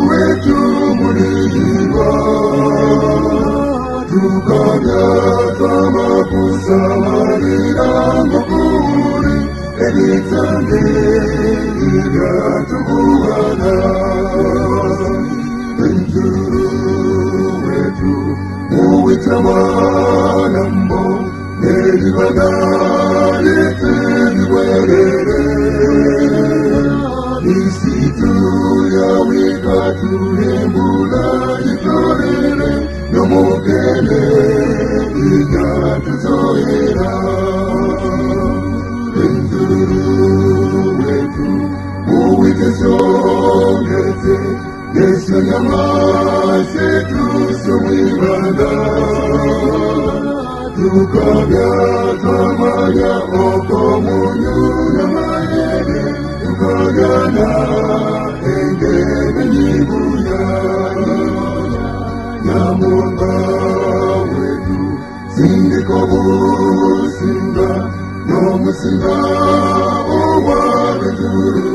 wetu mulirwa tukabya kama kusamarira ngokuri ebitambe ibyatuguhana Benzuru wetu muwitamanambo neribagale tebibwerere Isitu ya wikatuhembula itorere nomokele ikatuzoera Benzuru wetu uwitesongete Yesu nyamase tusumwibanda tukabya kamanya okomunyu namayere tukagana engebe nyibuya Nyamunga wetu sindiko businga nomusinga owabenzuru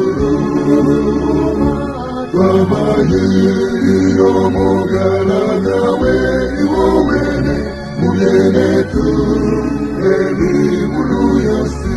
Twamayiro mugaragawe iwowene mubyenetu ebibulu yose